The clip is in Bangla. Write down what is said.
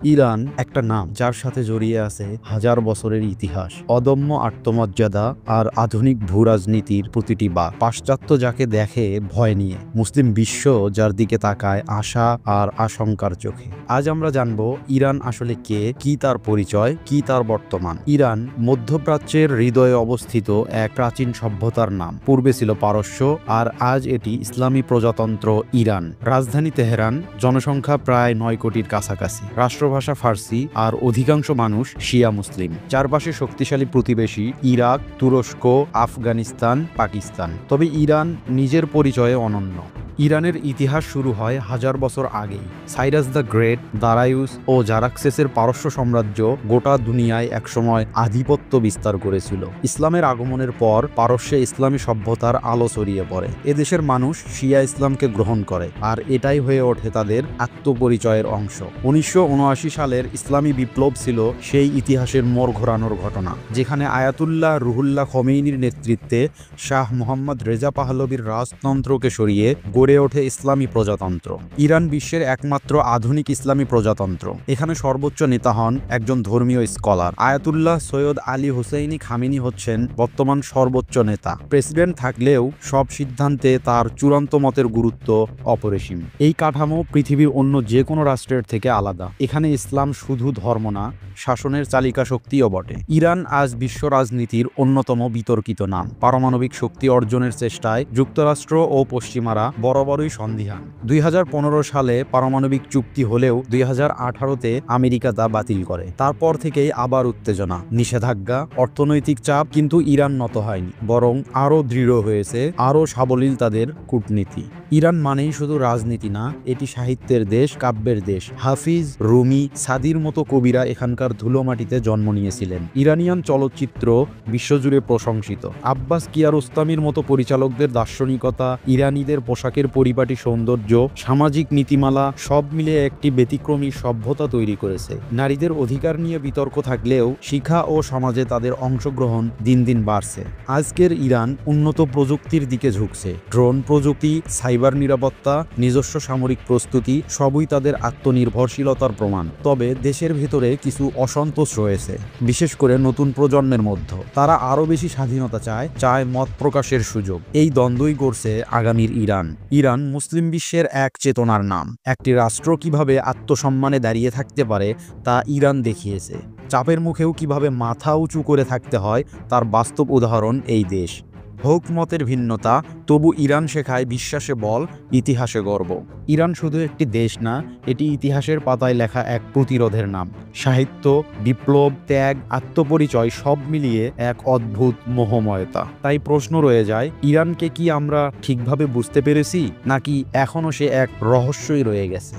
ইরান একটা নাম যার সাথে জড়িয়ে আছে হাজার বছরের ইতিহাস, অদম্য আত্মমর্যাদা আর আধুনিক ভূরাজনীতির প্রতিটি বাক। পাশ্চাত্য যাকে দেখে ভয় নিয়ে, মুসলিম বিশ্ব যার দিকে তাকায় আশা আর আশঙ্কার চোখে। আজ আমরা জানব ইরান আসলে কে, কি তার পরিচয়, কি তার বর্তমান। ইরান মধ্যপ্রাচ্যের হৃদয়ে অবস্থিত এক প্রাচীন সভ্যতার নাম। পূর্বে ছিল পারস্য, আর আজ এটি ইসলামী প্রজাতন্ত্র ইরান। রাজধানী তেহরান, জনসংখ্যা প্রায় ৯ কোটির কাছাকাছি। রাষ্ট্রভাষা ফার্সি, আর অধিকাংশ মানুষ শিয়া মুসলিম। চারপাশে শক্তিশালী প্রতিবেশী ইরাক, তুরস্ক, আফগানিস্তান, পাকিস্তান। তবে ইরান নিজের পরিচয়ে অনন্য। ইরানের ইতিহাস শুরু হয় হাজার বছর আগেই। সাইরাস দ্য গ্রেট, দারায়ুস ও জারাক্সেসের পারস্য সাম্রাজ্য গোটা দুনিয়ায় একসময় আধিপত্য বিস্তার করেছিল। ইসলামের আগমনের পর পারস্যে ইসলামী সভ্যতার আলো ছড়িয়ে পড়ে। এদেশের মানুষ শিয়া ইসলামকে গ্রহণ করে, আর এটাই হয়ে ওঠে তাদের আত্মপরিচয়ের অংশ। ১৯৭৯ সালের ইসলামী বিপ্লব ছিল সেই ইতিহাসের মোড় ঘোরানোর ঘটনা, যেখানে আয়াতুল্লাহ রুহুল্লাহ খমেইনির নেতৃত্বে শাহ মোহাম্মদ রেজা পাহলবির রাজতন্ত্রকে সরিয়ে গড়ে ওঠে ইসলামী প্রজাতন্ত্র। ইরান বিশ্বের একমাত্র আধুনিক ইসলামী প্রজাতন্ত্র। এখানে সর্বোচ্চ নেতা হন একজন ধর্মীয় scholar. Ayatollah Syed Ali Hosseini Khamenei হচ্ছেন বর্তমান সর্বোচ্চ নেতা। প্রেসিডেন্ট থাকলেও সব সিদ্ধান্তে তার চূড়ান্ত মতের গুরুত্ব অপরিসীম। এই কাঠামো পৃথিবীর অন্য যে কোনো রাষ্ট্রের থেকে আলাদা। এখানে ইসলাম শুধু ধর্ম না, শাসনের চালিকা শক্তিও বটে। ইরান আজ বিশ্ব রাজনীতির অন্যতম বিতর্কিত নাম। পারমাণবিক শক্তি অর্জনের চেষ্টায় যুক্তরাষ্ট্র ও পশ্চিমারা বরাবরই সন্দিহান। ২০১৫ সালে পারমাণবিক চুক্তি হলেও ২০১৮-তে আমেরিকা তা বাতিল করে। তারপর থেকেই আবার উত্তেজনা, নিষেধাজ্ঞা, অর্থনৈতিক চাপ। কিন্তু ইরান নত হয়নি, বরং আরও দৃঢ় হয়েছে, আরও সাবলীল তাদের কূটনীতি। ইরান মানেই শুধু রাজনীতি না, এটি সাহিত্যের দেশ, কাব্যের দেশ। হাফিজ, রুমি, সাদির মতো কবিরা এখানকার ধুলোমাটিতে জন্ম নিয়েছিলেন। ইরানিয়ান চলচ্চিত্র বিশ্বজুড়ে প্রশংসিত। আব্বাস কিয়ারোস্তামির মতো পরিচালকদের দার্শনিকতা, ইরানিদের পোশাকের পরিপাটি সৌন্দর্য, সামাজিক নীতিমালা সব মিলে একটি ব্যতিক্রমী সভ্যতা তৈরি করেছে। নারীদের অধিকার নিয়ে বিতর্ক থাকলেও শিক্ষা ও সমাজে তাদের অংশগ্রহণ দিন দিন বাড়ছে। আজকের ইরান উন্নত প্রযুক্তির দিকে ঝুঁকছে। ড্রোন প্রযুক্তি, সাইবার নিরাপত্তা, নিজস্ব সামরিক প্রস্তুতি সবই তাদের আত্মনির্ভরশীলতার প্রমাণ। তবে দেশের ভেতরে কিছু অসন্তোষ রয়েছে, বিশেষ করে নতুন প্রজন্মের মধ্যে। তারা আরও বেশি স্বাধীনতা চায় মত প্রকাশের সুযোগ। এই দ্বন্দ্বই গড়ছে আগামীর ইরান। ইরান মুসলিম বিশ্বের এক চেতনার নাম। একটি রাষ্ট্র কিভাবে আত্মসম্মানে দাঁড়িয়ে থাকতে পারে তা ইরান দেখিয়েছে। চাপের মুখেও কিভাবে মাথা উঁচু করে থাকতে হয় তার বাস্তব উদাহরণ এই দেশ। হোক মতের ভিন্নতা, তবু ইরান শেখায় বিশ্বাসে বল, ইতিহাসে গর্ব। ইরান শুধু একটি দেশ না, এটি ইতিহাসের পাতায় লেখা এক প্রতিরোধের নাম। সাহিত্য, বিপ্লব, ত্যাগ, আত্মপরিচয় সব মিলিয়ে এক অদ্ভুত মোহময়তা। তাই প্রশ্ন রয়ে যায়, ইরানকে কি আমরা ঠিকভাবে বুঝতে পেরেছি, নাকি এখনও সে এক রহস্যই রয়ে গেছে?